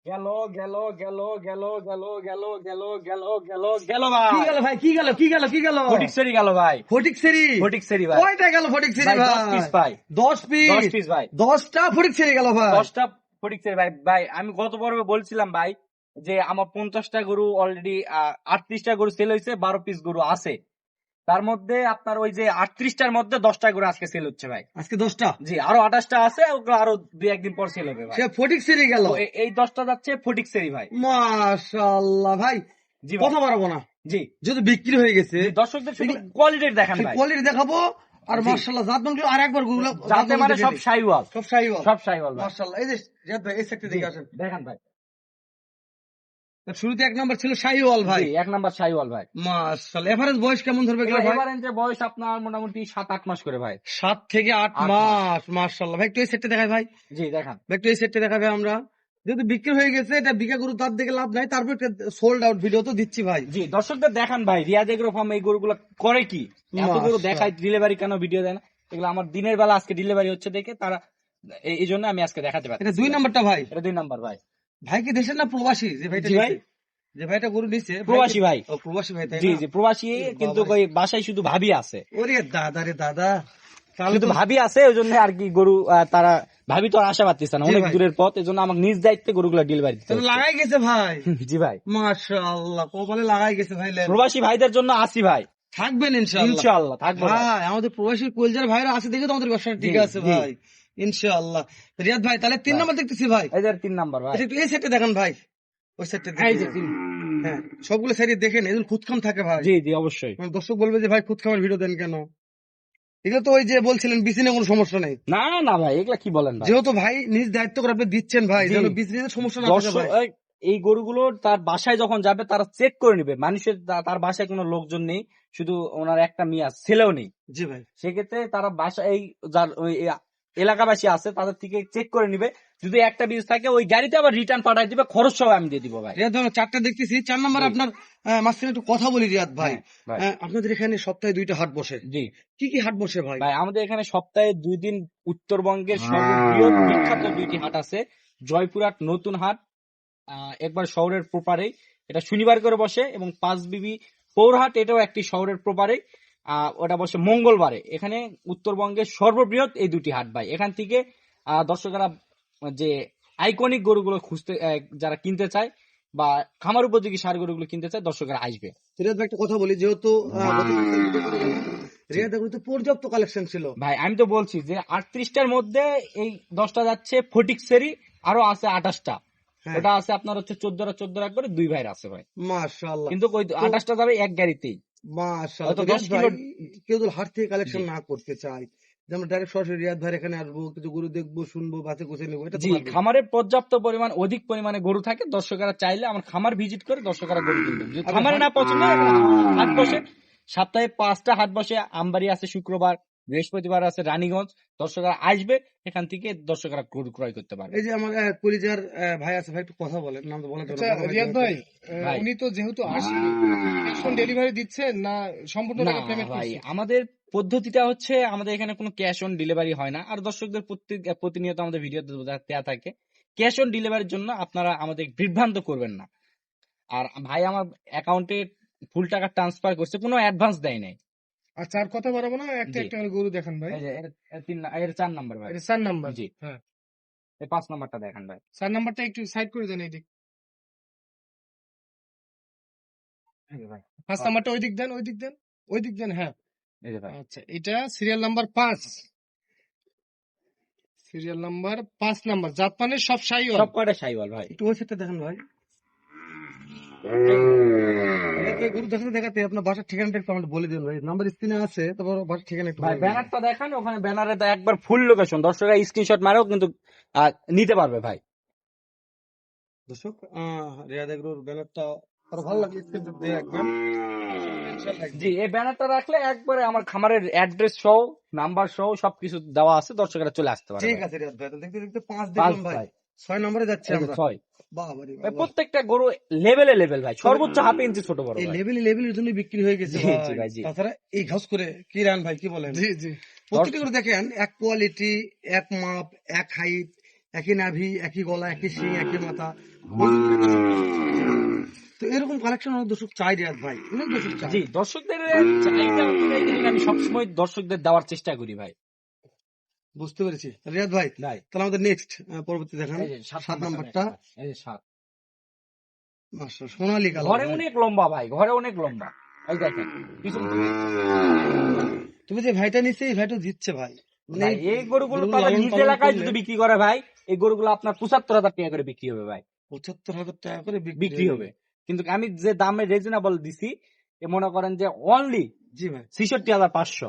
গেল গেল গেল গেল গেল গেল গেল গেল গেল গেল ভাই। কি গেল ভাই? কি গেল? কি গেল? কি গেল? ফটিকছড়ি গেল ভাই। ফটিকছড়ি? ফটিকছড়ি ভাই। কয়টা গেল ফটিকছড়ি ভাই, ভাই? 10 পিস ভাই। 10 পিস? 10 পিস ভাই। 10টা ফটিকছড়ি গেল ভাই। 10টা ফটিকছড়ি ভাই। ভাই আমি গত পর্বে বলছিলাম ভাই যে আমার 50টা গরু অলরেডি 38টা গরু সেল হয়েছে, 12 পিস গরু আছে। তার মধ্যে আপনার ওই যে 38টার মধ্যে 10টা গরু আজকে সেল হচ্ছে ভাই। আজকে 10টা? জি, আরো 28টা আছে, ওগুলো আরো 2-1 দিন পর সেল হবে ভাই। সে ফটিকছড়ি গেল। তো এই 10টা যাচ্ছে ফটিকছড়ি ভাই। মাশাআল্লাহ ভাই। জি ভাই। কথা বাড়াবো না, জি, যদি বিক্রি হয়ে গেছে দর্শকদের শুধু কোয়ালিটি দেখান ভাই। কোয়ালিটি দেখাবো। আর জি। মাশাআল্লাহ জাত মানগুলো আর একবার গুলো যাতে মানে সব শাইওয়াল, সব শাহিওয়াল। সব শাইওয়াল ভাই। মাশাআল্লাহ। এই যে রিয়াদ ভাই এই সেক্টর দিকে আসেন। দেখান ভাই। শুরুতে 1 নাম্বার ছিল শাহিওয়াল ভাই। জি, 1 নাম্বার শাইওয়াল ভাই। মাশাআল্লাহ। এভারেজ বয়স কেমন ধরবে এগুলো ভাই? এবার বয়স আপনার মোটামুটি 7-8 মাস করে ভাই। 7 থেকে 8 8 মাস। মাশাআল্লাহ ভাই। একটু এই সেটটা দেখাই ভাই। জি দেখান। ভাই একটু এই সেটটা দেখাবে আমরা। যেহেতু বিক্রি হয়ে গেছে, এটা বিঘা গরু তার দেখে লাভ নাই, তারপর সোল্ড আউট ভিডিও তো দিচ্ছি ভাই। জি, দর্শকদের দেখান ভাই রিয়াজ এগ্রো ফার্ম এই গরুগুলো করে কি, এত গরু দেখায়, ডেলিভারি কেন ভিডিও দেয় না? এগুলো আমার দিনের বেলা আজকে ডেলিভারি হচ্ছে দেখে তারা, এই জন্য আমি আজকে দেখাতে পারি। এটা 2 নাম্বারটা ভাই। এটা 2 নাম্বার ভাই। ভাই কি দেশের না প্রবাসী যে ভাইটা জি ভাই। নিছে? যে ভাইটা গরু নিছে প্রবাসী ভাই। ও প্রবাসী ভাই তাই জি না? জি প্রবাসী, কিন্তু ওই বাসায় শুধু ভাবি আছে, ওরে দাদা রে দাদা। তাহলে শুধু তো ভাবি আছে, ওই জন্য আর কি গরু তারা ভাবি তো আর আশা পাচ্ছে না, জি অনেক ভাই। দূরের পথ, এই জন্য আমাকে নিজ দায়িত্বে গরুগুলো ডেলিভারি দিতে তাহলে হচ্ছে। লাগাই গেছে ভাই। জি ভাই। মাশাআল্লাহ কপালে লাগাই গেছে ভাই। প্রবাসী ভাইদের জন্য আসি ভাই, থাকবেন ইনশাআল্লাহ। ইনশাআল্লাহ থাকবো ভাই। ভাই আমাদের প্রবাসী কলজার ভাইরা আছে দেখে তো আমাদের ব্যবসা ঠিক জি, আছে জি। ভাই। ইনশাআল্লাহ। রিয়াদ ভাই তাহলে 3 ভাই। নাম্বার দেখতেছি ভাই। এই যে 3 নাম্বার ভাই। আচ্ছা একটু এই সেটটা দেখেন ভাই। ওই সেটটা এই দেখেন। যে 3। হ্যাঁ সবগুলো সাইডে দেখেন, এগুলো খুদখাম থাকে ভাই। জি জি অবশ্যই। দর্শক বলবে যে ভাই খুদখামের ভিডিও দেন কেন? এগুলো তো ওই যে বলছিলেন বিসিনে কোনো সমস্যা নেই। না না ভাই, এগুলা কি বলেন ভাই? যেহেতু ভাই নিজ দায়িত্ব করে আপনি দিচ্ছেন ভাই, জি। যেন বিসিনে সমস্যা না থাকে ভাই। এই গরুগুলো তার বাসায় যখন যাবে তারা চেক করে নিবে, মানুষের তার বাসায় কোনো লোকজন নেই, শুধু ওনার একটা মিয়া ছেলেও নেই, জি ভাই। সেক্ষেত্রে তারা বাসায় এই যার ওই এলাকাবাসী আছে তাদের থেকে চেক করে নিবে, যদি একটা বীজ থাকে ওই গাড়িতে আবার রিটার্ন পাঠাই দিবে, খরচ সহ আমি দিয়ে দিব ভাই। রিয়াদ ভাই 4টা দেখতেছি। 4 নাম্বার জি। আপনার মাঝখানে একটু কথা বলি রিয়াদ ভাই। হ্যাঁ, ভাই। আপনাদের এখানে সপ্তাহে 2টা হাট বসে। জি কি কি হাট বসে ভাই? ভাই, আমাদের এখানে সপ্তাহে 2 দিন উত্তরবঙ্গের সর্ববৃহৎ বিখ্যাত 2টি হাট আছে। জয়পুরহাট নতুন হাট, একবার শহরের প্রপারে, এটা শনিবার করে বসে, এবং পাঁচবিবি পৌরহাট, এটাও একটি শহরের প্রপারে, ওটা বসে মঙ্গলবারে। এখানে উত্তরবঙ্গের সর্ববৃহৎ এই 2টি হাট ভাই। এখান থেকে দর্শকরা যে আইকনিক গরুগুলো খুঁজতে, যারা কিনতে চায় বা খামার উপযোগী সার গরুগুলো কিনতে চায়, দর্শকরা আসবে। রিয়াদ ভাই একটা কথা বলি, যেহেতু রিয়াদ ভাই তো পর্যাপ্ত কালেকশন ছিল ভাই আমি তো বলছি যে 38টার মধ্যে এই 10টা যাচ্ছে ফটিকছড়ি, আরো আছে 28টা, হ্যাঁ। ওটা আছে আপনার হচ্ছে 14 করে 2 ভাইয়ের আছে ভাই, মাশাআল্লাহ। কিন্তু ওই 28টা যাবে এক গাড়িতেই। মাশাআল্লাহ। হয়তো তো 10 রিয়াদ কিলো। ভাই কেউ যদি হাট থেকে কালেকশন জি না করতে চায়, যেমন ডাইরেক্ট সরাসরি রিয়াদ ভাইয়ের এখানে আসবো, কিছু গরু দেখবো, শুনবো, বাছাই কুছে নেবো, এটা তো জি, পারবে? খামারে পর্যাপ্ত পরিমাণ, অধিক পরিমাণে গরু থাকে, দর্শকরা চাইলে আমার খামার ভিজিট করে দর্শকরা গরু কিনবে। যদি আবার খামারে হাট- না পছন্দ হয়, হাট বসে, সপ্তাহে 5টা হাট বসে। আমবাড়ি আছে শুক্রবার, বৃহস্পতিবার আছে রানীগঞ্জ, দর্শকরা আসবে, এখান থেকে দর্শকরা গরু ক্রয় করতে পারবে। এই যে আমার কলিজার ভাই আছে ভাই, একটু কথা বলেন, নাম তো বলা যাবে আচ্ছা না, বড় রিয়াদ ভাই। ভাই, ভাই। উনি তো যেহেতু আসি ক্যাশ অন ডেলিভারি দিচ্ছেন না সম্পূর্ণ না টাকা পেমেন্ট ভাই, করছেন? আমাদের পদ্ধতিটা হচ্ছে, আমাদের এখানে কোনো ক্যাশ অন ডেলিভারি হয় না। আর দর্শকদের প্রতিনিয়ত আমাদের ভিডিও দেওয়া থাকে, ক্যাশ অন ডেলিভারির জন্য আপনারা আমাদের বিভ্রান্ত করবেন না। আর ভাই আমার অ্যাকাউন্টে ফুল টাকা ট্রান্সফার করছে, কোনো অ্যাডভান্স দেয় নাই। আচ্ছা আর কথা বাড়াবো না, একটা জি। একটা করে গরু দেখান ভাই। এই যে এর 4 নাম্বার ভাই। এটা 4 নাম্বার। জি। হ্যাঁ, এই 5 নাম্বারটা দেখান ভাই। 4 নাম্বারটা একটু সাইড করে দেন এইদিক। এই যে ভাই। 5 নাম্বারটা ওই দিক দেন, ওই দিক দেন, ওই দিক দেন। হ্যাঁ, এই যে ভাই। আচ্ছা এটা serial number 5। Serial number 5 number. জাপানের সব শাহিওয়াল। সব কয়টা শাইওয়াল ভাই। একটু ওই সেটটা দেখেন ভাই। রিয়াদ ভাই গরু দেখাতে দেখাতে আপনার বাসার ঠিকানাটা একটু আমাকে বলে দিন ভাই। নাম্বার স্ক্রিনে আছে, তারপর বাসার ঠিকানা একটু ভাই বলে দিন। ব্যানারটা দেখান, ওখানে ব্যানারে তো একবার ফুল লোকেশন, দর্শকরা স্ক্রিনশট মারেও কিন্তু নিতে পারবে ভাই। দর্শক রিয়াদ এগ্রোর ব্যানারটা আরো ভালো লাগলে স্ক্রিনশট দিয়ে রাখবেন। জি, এই ব্যানারটা রাখলে একবারে আমার খামারের অ্যাড্রেস সহ, নাম্বার সহ সবকিছু দেওয়া আছে, দর্শকরা চলে আসতে পারে ঠিক ভাই। আছে রিয়াদ ভাই, তো দেখতে দেখতে 5 পাঁচ দেখলাম ভাই, ভাই। 6 নম্বরে যাচ্ছি এই যে আমরা। 6 বাবারে ভাই, বাবা। প্রত্যেকটা গরু লেভেল ভাই, সর্বোচ্চ হাফ ইঞ্চি ছোট বড় এই ভাই। লেভেলের জন্য বিক্রি হয়ে গেছে জি, জি ভাই। ভাই, জি। তাছাড়া এই ঘাস করে কি রান ভাই, কি বলেন? জি জি। প্রত্যেকটা করে দেখেন এক কোয়ালিটি, এক মাপ, এক হাইট, একই নাভি, একই গলা, একই শিং, একই মাথা। তো এরকম কালেকশন অনেক দর্শক চাই রিয়াদ ভাই, অনেক দর্শক চাই। জি, দর্শকদের চাহিদা অনুযায়ী কিন্তু আমি সবসময় দর্শকদের দেওয়ার চেষ্টা করি ভাই। বুঝতে পেরেছি রিয়াদ ভাই। ভাই তাহলে আমাদের নেক্সট পরবর্তী দেখান, এই যে 7 নাম্বারটা। এই যে 7 মাশাআল্লাহ, সোনালী কালার। ঘরে অনেক লম্বা ভাই, ঘরে অনেক লম্বা। এই দেখেন পিছন থেকে। তুমি যে ভাইটা নিচ্ছে এই ভাইটা জিতছে ভাই। মানে ভাই এই গরুগুলো গরুগুলো তাদের লালন নিজ পালন এলাকায় করলে যদি বিক্রি করে ভাই, এই গরুগুলো আপনার 75,000 টাকা করে বিক্রি হবে ভাই, 75,000 টাকা করে বিক্রি হবে। কিন্তু আমি যে দামে রিজনেবল দিছি, এ মনে করেন যে অনলি জি ভাই, 66,500।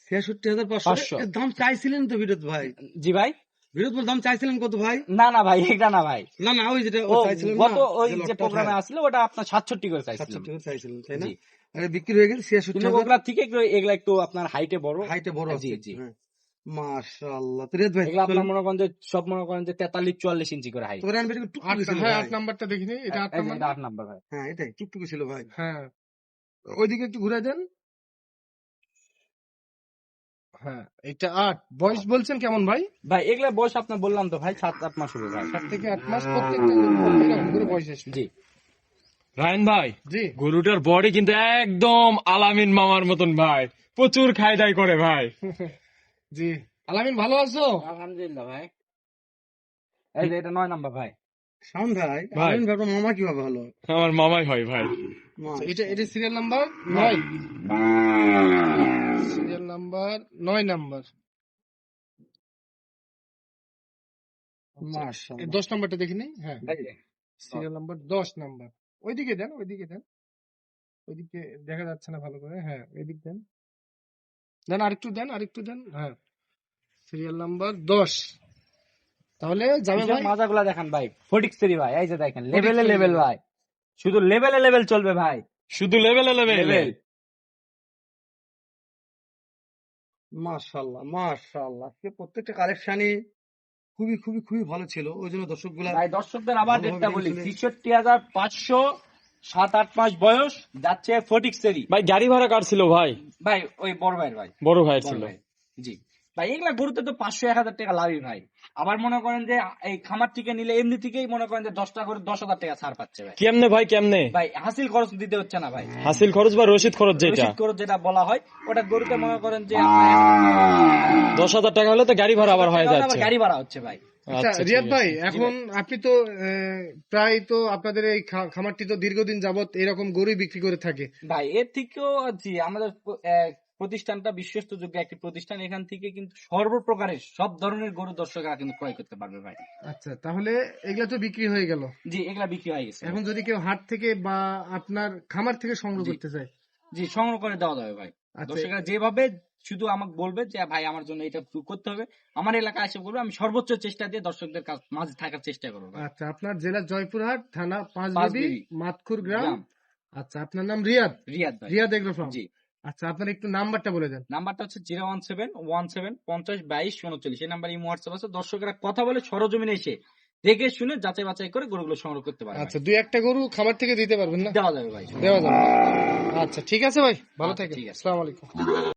66,500 এর দাম চাইছিলেন তো বিরোধ ভাই? জি ভাই। বিরোধ ভাই দাম চাইছিলেন কত ভাই? না না ভাই, এটা না ভাই, না না, ওই যেটা ও চাইছিলেন গত না, ওই যে যে লটটা প্রোগ্রামে উঠায়, আসলো ওটা আপনার 67 করে চাইছিলাম। 67 টাকা চাইছিলেন তাই না? জি। আরে বিক্রি হয়ে গেছে কিন্তু 66,000। ওগুলা থেকে এগুলা একটু আপনার হাইটে বড়। হাইটে বড় জি আছে। জি। হ্যাঁ, মাশাআল্লাহ। তো রিয়াদ ভাই এগুলা আপনার চলুন। মনে করেন যে সব মনে করেন যে 43-44 ইঞ্চি করে হাইট। তো রান ভাই একটু টুকটুকি ছিল হ্যাঁ, ভাই। 8 নাম্বারটা দেখিনি, এটা 8 নাম্বার। এটা 8 নাম্বার ভাই। হ্যাঁ, এটাই টুকটুকি ছিল ভাই। হ্যাঁ, ওইদিকে একটু ঘুরে দেন। হ্যাঁ, এটা 8। বয়স বলছেন কেমন ভাই? ভাই এগুলা বয়স আপনার বললাম তো ভাই 7-8 মাস হবে ভাই। 7 থেকে 8 মাস প্রত্যেকটা এরকম করে বয়স আসবে। জি রায়ন ভাই, জি, গরুটার বডি কিন্তু একদম আলামিন মামার মতন ভাই, প্রচুর খাই দাই করে ভাই। জি। আলামিন ভালো আছো? আলহামদুলিল্লাহ ভাই। এই যে এটা 9 নাম্বার ভাই। শাম ভাই, ভাই। আমিন ভাই মামা কিভাবে হলো? আমার মামাই হয় ভাই। এটা serial number 9। Serial number 9 number. মাশাআল্লাহ। 10 নাম্বারটা দেখিনি। হ্যাঁ, এই যে, সিরিয়াল নাম্বার 10 নাম্বার। ওইদিকে দেন, ওইদিকে দেন। ওইদিকে দেখা যাচ্ছে না ভালো করে। হ্যাঁ, এদিক দেন। দেন আরেকটু দেন, আরেকটু দেন। হ্যাঁ, সিরিয়াল নাম্বার 10। তাহলে যাবে পিছনের ভাই। মাজাগুলা দেখেন ভাই, ফটিকছড়ি ভাই। এই যে দেখেন লেভেলে ফটিকছড়ি লেভেল লেভেল। ভাই, শুধু লেভেলে লেভেল চলবে ভাই। শুধু লেভেলে লেভেল। লেভেল। মাশাআল্লাহ, মাশাআল্লাহ। আজকে প্রত্যেকটা কালেকশনই খুবই খুবই খুবই ভালো ছিল, ওই জন্য দর্শকগুলা ভাই দর্শকদের আবার ভালোভাবে রেটটা বলি, শুনে- 63,500, 7-8 মাস বয়স, যাচ্ছে ফটিকছড়ি ভাই গাড়ি ভাড়া কার ছিল ভাই? ভাই, ওই বড় ভাইয়ের ভাই। বড় ভাইয়ের বড় ছিল। ভাই। জি ভাই, এগুলা গরুতে তো 500-1000 টাকা লাভই ভাই। আবার মনে করেন যে এই খামার থেকে নিলে এমনি থেকেই মনে করেন যে 10টা করে 10,000 টাকা ছাড় পাচ্ছে ভাই। কেমনে ভাই কেমনে? ভাই হাসিল খরচ দিতে হচ্ছে না ভাই, হাসিল খরচ বা রসিদ খরচ যেটা রসিদ খরচ যেটা বলা হয়, ওটা গরুতে মনে করেন যে 10,000 টাকা হলে তো গাড়ি ভাড়া আবার হয়ে আবার যাচ্ছে। গাড়ি ভাড়া হচ্ছে ভাই। আচ্ছা আচ্ছা, রিয়াদ ঠিক ভাই, আছে। এখন আপনি তো প্রায় তো আপনাদের এই খামারটি তো দীর্ঘদিন যাবত এরকম গরুই বিক্রি করে থাকে। ভাই এর থেকেও জি, আমাদের প্রতিষ্ঠানটা বিশ্বস্তযোগ্য একটি প্রতিষ্ঠান। এখান থেকে কিন্তু সর্বপ্রকারের সব ধরনের গরু দর্শকরা কিন্তু ক্রয় করতে পারবে ভাই। আচ্ছা, তাহলে এগুলা তো বিক্রি হয়ে গেল। জি, এগুলা বিক্রি হয়ে গেছে। এখন যদি কেউ হাট থেকে বা আপনার খামার থেকে সংগ্রহ জি। করতে চায়, জি, সংগ্রহ করে দেওয়া যাবে ভাই। আচ্ছা। দর্শকরা যেভাবে শুধু আমাকে বলবে যে ভাই আমার জন্য এটা করতে হবে, আমার এলাকায় এসে বলবে, আমি সর্বোচ্চ চেষ্টা দিয়ে দর্শকদের মাঝে থাকার চেষ্টা করবো ভাই। আচ্ছা, আপনার জেলা জয়পুরহাট, থানা পাঁচবিবি, পাঁচবিবি, মাতকুর গ্রাম। গ্রাম। আচ্ছা, আপনার নাম রিয়াদ? রিয়াদ ভাই। Riyad agro farm. জি, আচ্ছা, আপনার একটু নাম্বারটা বলে দেন। নাম্বারটা হচ্ছে 01717502239। এই নাম্বার ইমো হোয়াটসঅ্যাপ আছে। দর্শকরা কথা বলে সরজমিনে এসে দেখে শুনে যাচাই বাছাই করে গরুগুলো সংগ্রহ করতে পারবে। আচ্ছা, 2-1টা গরু খামার থেকে দিতে পারবেন না? দেওয়া যাবে ভাই। দেওয়া যাবে। আচ্ছা, ঠিক আছে ভাই, ভালো আচ্ছা, থাকেন। ঠিক আছে। আসসালামু আলাইকুম।